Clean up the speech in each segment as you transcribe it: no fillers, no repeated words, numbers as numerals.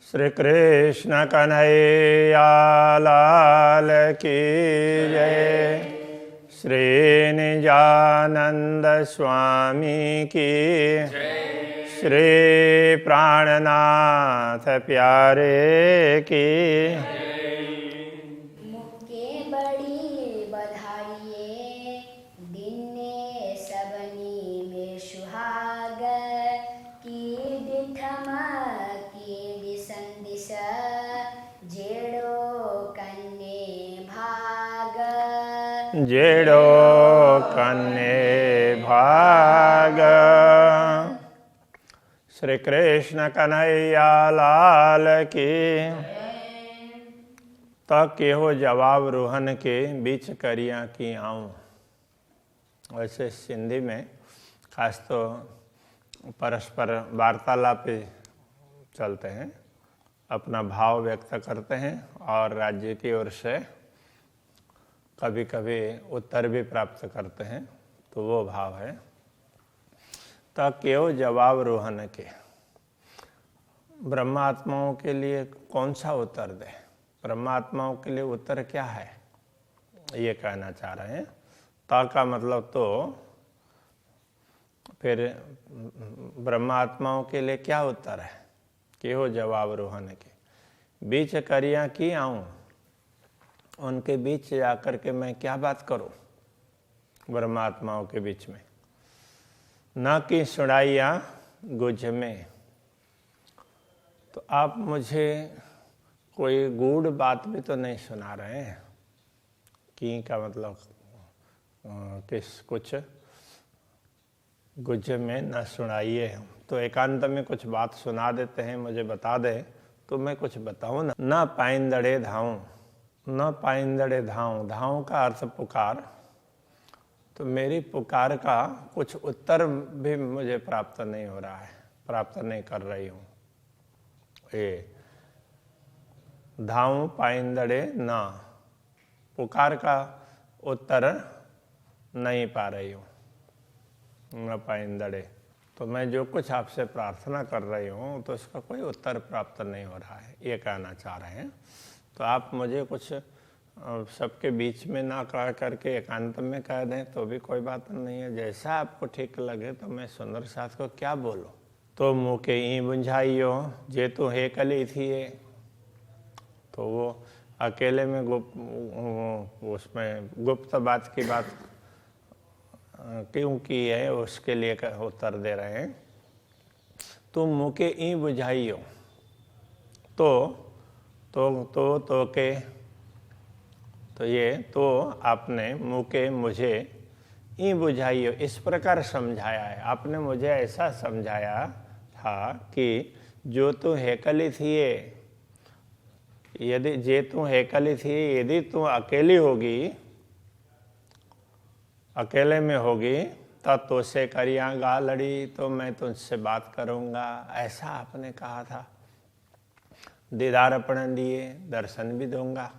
श्री कृष्ण कन्हैया लाल की जय। श्री निजानंद स्वामी की जय। श्री प्राणनाथ प्यारे की मुक्के बड़ी बधाइये दिने सबनी में सुहाग की दिठमा की दिसंदिस जेड़ो कन्ने भाग जेड़ो कन्ने भाग। श्री कृष्ण कन्हैया लाल की तक केहो जवाब रोहन के बीच करिया की आऊँ। वैसे सिंधी में खास तो परस्पर वार्तालाप चलते हैं, अपना भाव व्यक्त करते हैं और राज्य की ओर से कभी कभी उत्तर भी प्राप्त करते हैं, तो वो भाव है। तक केहो जवाब रोहन के, ब्रह्मात्माओं के लिए कौन सा उत्तर दे, ब्रह्मात्माओं के लिए उत्तर क्या है, ये कहना चाह रहे हैं। ता का मतलब तो फिर ब्रह्मात्माओं के लिए क्या उत्तर है, कि हो जवाब रोहन के बीच करिया की आऊँ, उनके बीच जाकर के मैं क्या बात करूं, ब्रह्मात्माओं के बीच में। न कि सुनाइया गुझ में, तो आप मुझे कोई गूढ़ बात भी तो नहीं सुना रहे हैं। की का मतलब किस कुछ गुझ में न सुनाइए, तो एकांत में कुछ बात सुना देते हैं, मुझे बता दे तो मैं कुछ बताऊं ना। न पाइंदड़े धाऊं, न पाइंदड़े धाऊं, धाऊं का अर्थ पुकार, तो मेरी पुकार का कुछ उत्तर भी मुझे प्राप्त नहीं हो रहा है, प्राप्त नहीं कर रही हूँ। ये धाऊं पाइंदड़े ना, पुकार का उत्तर नहीं पा रही हूँ। न पाइंदड़े, तो मैं जो कुछ आपसे प्रार्थना कर रही हूँ तो उसका कोई उत्तर प्राप्त नहीं हो रहा है, ये कहना चाह रहे हैं। तो आप मुझे कुछ सबके बीच में ना कह करके एकांत में कह दें तो भी कोई बात नहीं है, जैसा आपको ठीक लगे। तो मैं सुंदर साथ को क्या बोलूं। तो मुँह के ई बुझाइयो जे तो हे कली थी ये, तो वो अकेले में उसमें गुप्त बात की बात क्यों की है, उसके लिए उत्तर दे रहे हैं। तुम मुँह के ई बुझाइयो, तो के, तो ये तो आपने मुँह के मुझे ई बुझाइयो इस प्रकार समझाया है। आपने मुझे ऐसा समझाया था कि जो तू हेकली थी ये, यदि जे तू हेकली थी, यदि तू अकेली होगी, अकेले में होगी, तब तो से करियागा लड़ी, तो मैं तुझसे बात करूँगा, ऐसा आपने कहा था। दीदार अपने दिए, दर्शन भी दूंगा,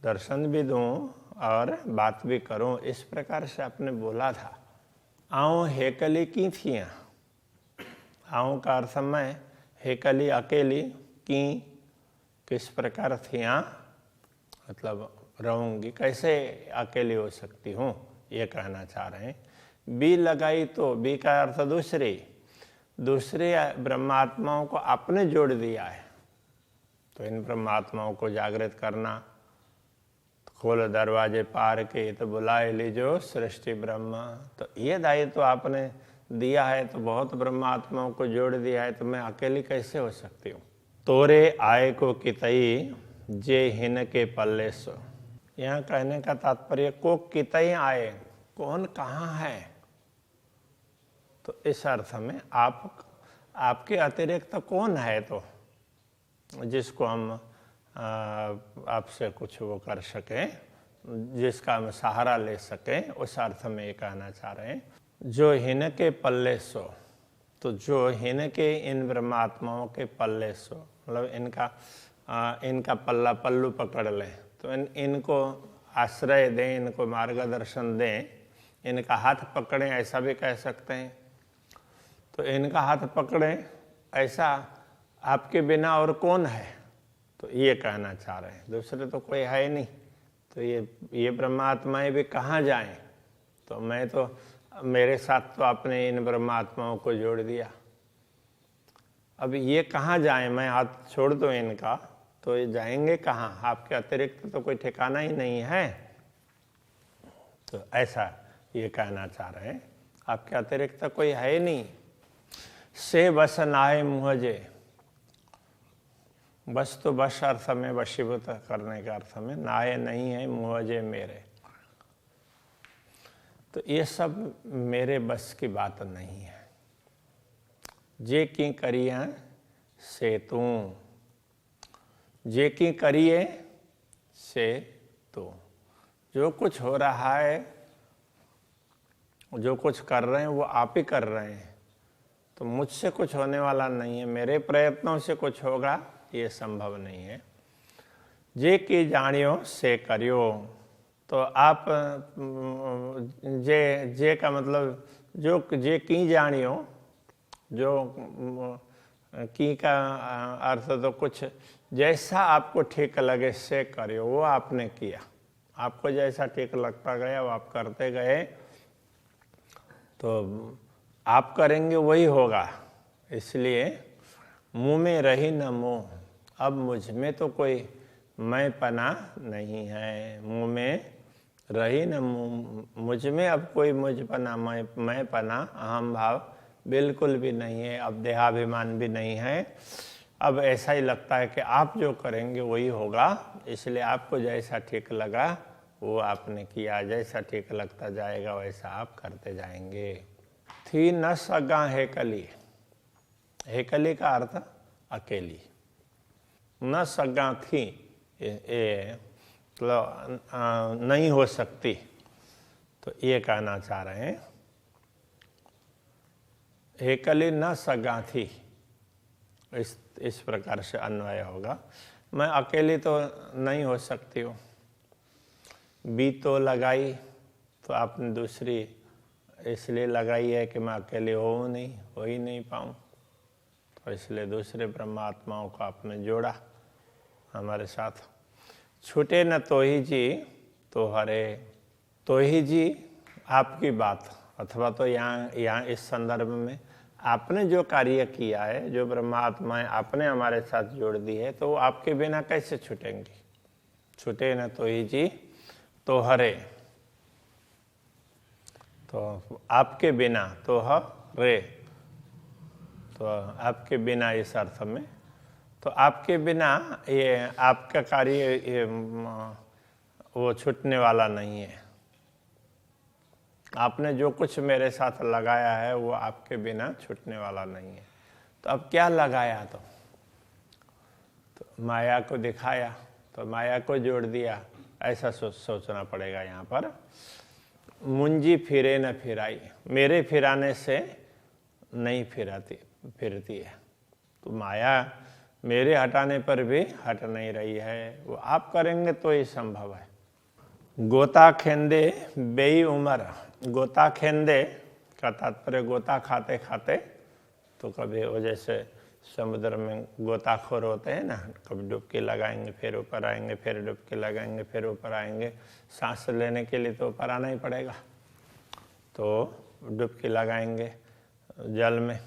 दर्शन भी दूं और बात भी करूं, इस प्रकार से आपने बोला था। आऊँ हेकली की थियाँ, आऊँ का अर्थ मैं, हेकली अकेली, की किस प्रकार थियाँ, मतलब रहूँगी, कैसे अकेली हो सकती हूँ, ये कहना चाह रहे हैं। बी लगाई तो बी का अर्थ दूसरे ब्रह्मात्माओं को आपने जोड़ दिया है, तो इन ब्रह्मात्माओं को जागृत करना। खोल दरवाजे पार के तो बुलाए लीजो सृष्टि ब्रह्मा, तो ये दायित्व तो आपने दिया है, तो बहुत ब्रह्मात्माओं को जोड़ दिया है, तो मैं अकेली कैसे हो सकती हूँ। तोरे आए को कितई जे हिन के पल्ले सो, यहाँ कहने का तात्पर्य को कितई आए, कौन कहाँ है, तो इस अर्थ में आपके अतिरिक्त कौन है, तो जिसको हम आपसे कुछ वो कर सकें, जिसका हम सहारा ले सकें, उस अर्थ में ये कहना चाह रहे हैं। जो हिन के पल्ले सो, तो जो हिन के इन ब्रह्मात्माओं के पल्ले सो, मतलब इनका पल्ला पल्लू पकड़ लें, तो इनको आश्रय दें, इनको मार्गदर्शन दें, इनका हाथ पकड़ें, ऐसा भी कह सकते हैं। तो इनका हाथ पकड़ें, ऐसा आपके बिना और कौन है, तो ये कहना चाह रहे हैं, दूसरे तो कोई है ही नहीं। तो ये ब्रह्मात्माएं भी कहाँ जाएं? तो मैं तो मेरे साथ तो आपने इन ब्रह्मात्माओं को जोड़ दिया, अब ये कहाँ जाएं? मैं हाथ छोड़ दूं इनका तो ये जाएंगे कहाँ? आपके अतिरिक्त तो कोई ठिकाना ही नहीं है। तो ऐसा ये कहना चाह रहे हैं, आपके अतिरिक्त तो कोई है ही नहीं। से बस नाए मुझे, बस तो बस अर्थ में, वशीभूत करने के अर्थ में, नाए नहीं है मुझे मेरे। तो ये सब मेरे बस की बात नहीं है। जे की करिए से तू, जे की करिए से तू। जो कुछ हो रहा है, जो कुछ कर रहे हैं वो आप ही कर रहे हैं, तो मुझसे कुछ होने वाला नहीं है, मेरे प्रयत्नों से कुछ होगा ये संभव नहीं है। जे की जानियो से करियो, तो आप जे का मतलब जो जे की जानियो, जो की का अर्थ तो कुछ जैसा आपको ठीक लगे से करियो, वो आपने किया, आपको जैसा ठीक लगता गया वो आप करते गए, तो आप करेंगे वही होगा। इसलिए मुँह में रही न मोह, अब मुझ में तो कोई मैं पना नहीं है। मुँह में रही न मुझ में अब कोई मुझ पना, मैं पना, अहम भाव बिल्कुल भी नहीं है, अब देहाभिमान भी नहीं है। अब ऐसा ही लगता है कि आप जो करेंगे वही होगा, इसलिए आपको जैसा ठीक लगा वो आपने किया, जैसा ठीक लगता जाएगा वैसा आप करते जाएंगे। थी न सगा हेकली, हेकली का अर्थ अकेली, न सगा थी मतलब नहीं हो सकती, तो ये कहना चाह रहे हैं हेकली न सगा थी, इस प्रकार से अन्वय होगा। मैं अकेली तो नहीं हो सकती हूँ, बी तो लगाई तो आपने दूसरी इसलिए लगाई है कि मैं अकेले हो ही नहीं पाऊँ, तो इसलिए दूसरे ब्रह्मात्माओं को आपने जोड़ा हमारे साथ। छूटे न तो ही जी तो हरे, तो ही जी आपकी बात, अथवा तो यहाँ इस संदर्भ में आपने जो कार्य किया है, जो ब्रह्मात्माएं आपने हमारे साथ जोड़ दी है, तो वो आपके बिना कैसे छूटेंगी? छूटे न तो ही जी तो हरे, तो आपके बिना, तो हरे, तो आपके बिना इस अर्थ में, तो आपके बिना ये आपका कार्य वो छूटने वाला नहीं है। आपने जो कुछ मेरे साथ लगाया है वो आपके बिना छूटने वाला नहीं है। तो अब क्या लगाया? तो माया को दिखाया, तो माया को जोड़ दिया, ऐसा सोचना पड़ेगा यहाँ पर। मुंजी फिरे न फिराई, मेरे फिराने से नहीं फिरती है, तो माया मेरे हटाने पर भी हट नहीं रही है, वो आप करेंगे तो ये संभव है। गोता खेंदे बेई उमर, गोता खेंदे का तात्पर्य गोता खाते खाते, तो कभी वो जैसे समुद्र में गोताखोर होते हैं ना, कभी डुबकी लगाएंगे फिर ऊपर आएंगे, फिर डुबकी लगाएंगे फिर ऊपर आएंगे, सांस लेने के लिए तो ऊपर आना ही पड़ेगा, तो डुबकी लगाएंगे जल में।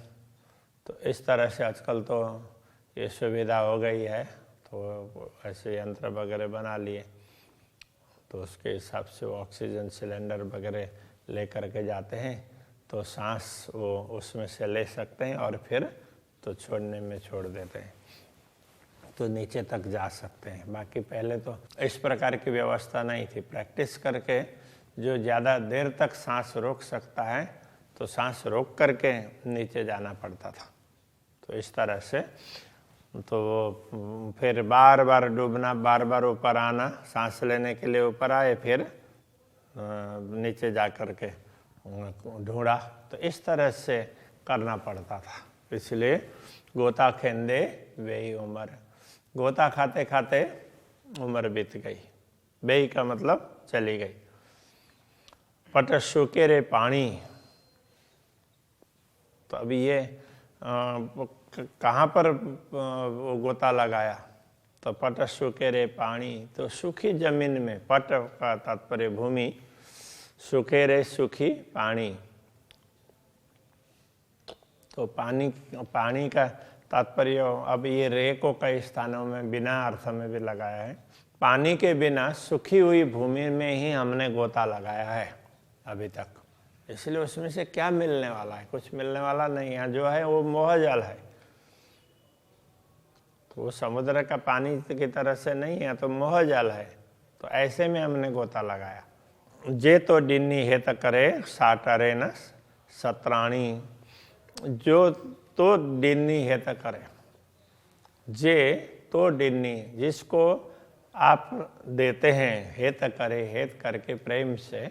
तो इस तरह से आजकल तो ये सुविधा हो गई है, तो ऐसे यंत्र वगैरह बना लिए, तो उसके हिसाब से वो ऑक्सीजन सिलेंडर वगैरह ले करके जाते हैं, तो सांस वो उसमें से ले सकते हैं और फिर तो छोड़ने में छोड़ देते हैं, तो नीचे तक जा सकते हैं। बाकी पहले तो इस प्रकार की व्यवस्था नहीं थी। प्रैक्टिस करके जो ज़्यादा देर तक सांस रोक सकता है, तो सांस रोक करके नीचे जाना पड़ता था। तो इस तरह से तो फिर बार बार डूबना, बार बार ऊपर आना, सांस लेने के लिए ऊपर आए, फिर नीचे जा कर के ढूंढा, तो इस तरह से करना पड़ता था। इसलिए गोता खेंदे वेई उम्र, गोता खाते खाते उम्र बीत गई। बेई का मतलब चली गई। पट सूखे रे पानी, तो अभी ये कहाँ पर वो गोता लगाया, तो पट सूखे रे पानी, तो सूखी जमीन में, पट का तात्पर्य भूमि, सूखे रे सूखी पानी, तो पानी का तात्पर्य अब ये रे को कई स्थानों में बिना अर्थ में भी लगाया है। पानी के बिना सूखी हुई भूमि में ही हमने गोता लगाया है अभी तक, इसलिए उसमें से क्या मिलने वाला है, कुछ मिलने वाला नहीं है। जो है वो मोह जल है, तो वो समुद्र का पानी की तरह से नहीं है, तो मोह जल है। तो ऐसे में हमने गोता लगाया। जे तो डिन्नी हेत करे साटरे न सत्राणी, जो तो डिन्नी हेत करे, जे तो डिन्नी जिसको आप देते हैं, हेत करे, हेत करके प्रेम से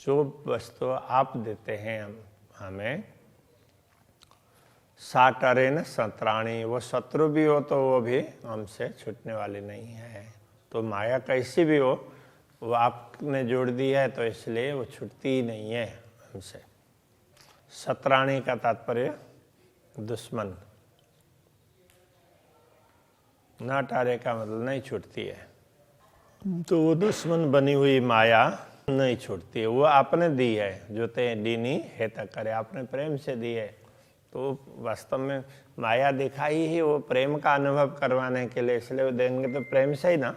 जो वस्तु आप देते हैं हमें, साटरे न सत्राणी, वो शत्रु भी हो तो वो भी हमसे छूटने वाली नहीं है। तो माया कैसी भी हो, वो आपने जोड़ दी है, तो इसलिए वो छूटती ही नहीं है हमसे। सत्राणी का तात्पर्य दुश्मन, ना टारे का मतलब नहीं छूटती है। तो वो दुश्मन बनी हुई माया नहीं छूटती है, वो आपने दी है। जो ते डीनी हेत करे, आपने प्रेम से दी है। तो वास्तव में माया दिखाई ही वो प्रेम का अनुभव करवाने के लिए, इसलिए वो देंगे तो प्रेम से ही ना।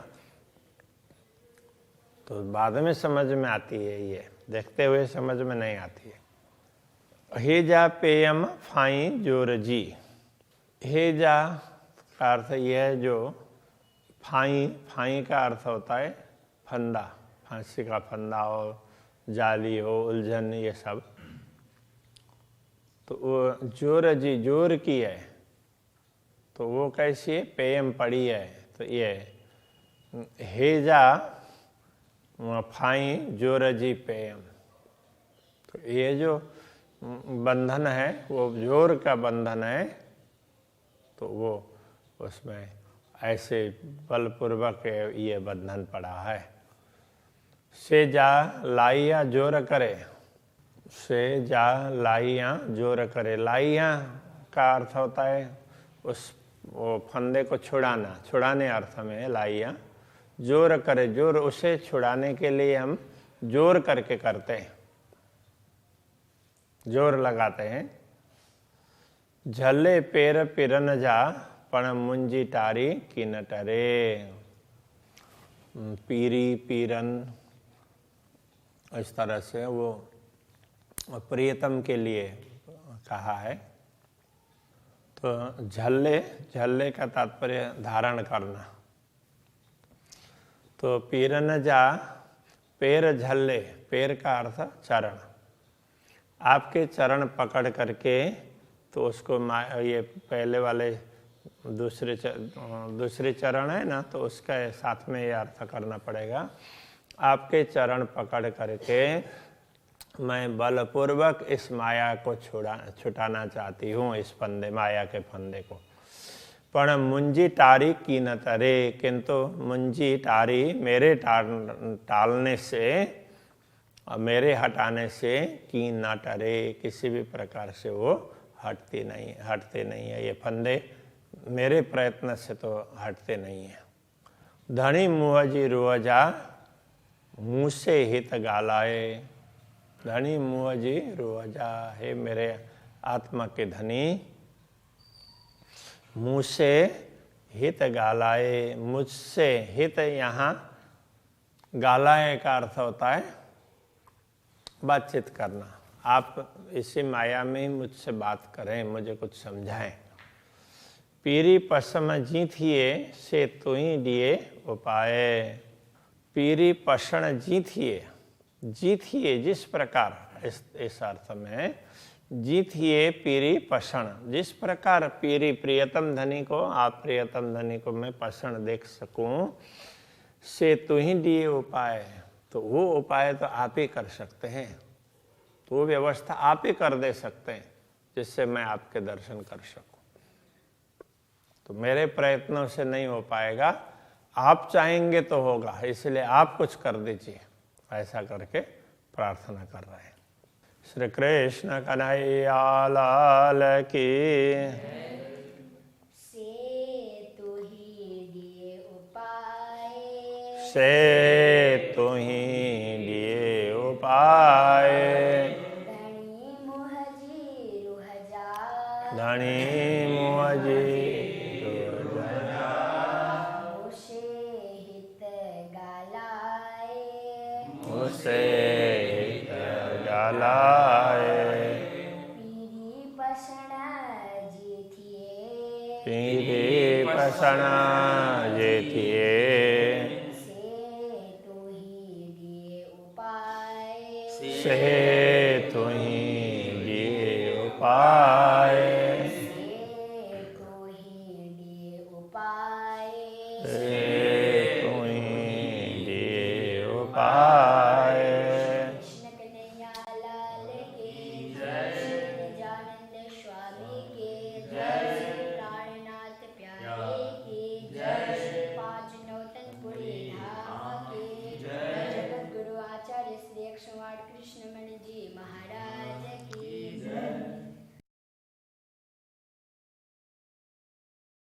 तो बाद में समझ में आती है, ये देखते हुए समझ में नहीं आती है। हेजा पेयम फाई जोर जी, हेजा का अर्थ यह है जो फाई का अर्थ होता है फंदा, फांसी का फंदा हो, जाली हो, उलझन, ये सब। तो वो जोर जी, जोर की है, तो वो कैसी है, पेयम पड़ी है। तो ये हेजा फाई जोर जी पेयम, तो ये जो बंधन है वो जोर का बंधन है। तो वो उसमें ऐसे बलपूर्वक ये बंधन पड़ा है। से जा लाइया जोर करे, से जा लाइया जोर करे, लाइया का अर्थ होता है उस वो फंदे को छुड़ाना, छुड़ाने अर्थ में लाइया। जोर करे, जोर उसे छुड़ाने के लिए हम जोर करके करते हैं, जोर लगाते हैं। झले पेर पिरन जा पण मुंजी टारी की न टरे, पीरी पीरन, इस तरह से वो प्रियतम के लिए कहा है। तो झल्ले, झल्ले का तात्पर्य धारण करना। तो पीरन जा, पैर झल्ले, पैर का अर्थ चरण, आपके चरण पकड़ करके, तो उसको ये पहले वाले दूसरे चरण है ना, तो उसका साथ में ये अर्थ करना पड़ेगा। आपके चरण पकड़ करके मैं बलपूर्वक इस माया को छुटाना चाहती हूँ, इस फंदे, माया के फंदे को। पण मुंजी टारी की न तरे, किंतु मुंजी टारी मेरे टालने से, मेरे हटाने से की न टरे, किसी भी प्रकार से वो हटते नहीं है। ये फंदे मेरे प्रयत्न से तो हटते नहीं है। धनी मुहजी रुअजा मुँह से हित गालाए, धनी मुहजी रुअजा, हे मेरे आत्मा के धनी, मुँह से हित गालाए, मुझसे हित, यहाँ गालाए का अर्थ होता है बातचीत करना। आप इसी माया में ही मुझसे बात करें, मुझे कुछ समझाएं। पीरी पसम जीथिए से तुई दिए उपाय, पीरी पसण जीथिए, जीथिए जिस प्रकार, इस अर्थ में जीथिए पीरी पसण, जिस प्रकार पीरी प्रियतम धनी को, आप प्रियतम धनी को मैं पसण देख सकूं, से तुही दिए उपाय, तो वो उपाय तो आप ही कर सकते हैं, तो वो व्यवस्था आप ही कर दे सकते हैं जिससे मैं आपके दर्शन कर सकूं। तो मेरे प्रयत्नों से नहीं हो पाएगा, आप चाहेंगे तो होगा, इसलिए आप कुछ कर दीजिए, ऐसा करके प्रार्थना कर रहे हैं। श्री कृष्ण कन्हैया लाल की। से तू ही दिए उपाय, से तू ही दिए उपाय। धनी मुहजी रुह जा, धनी मुझे मुझे हित गालाए, उसे गालाए। पीरी पसना जीथिए, पीरी पसना जेतिए। से तू ही दिए उपाय, से तू ही दिए उपाय।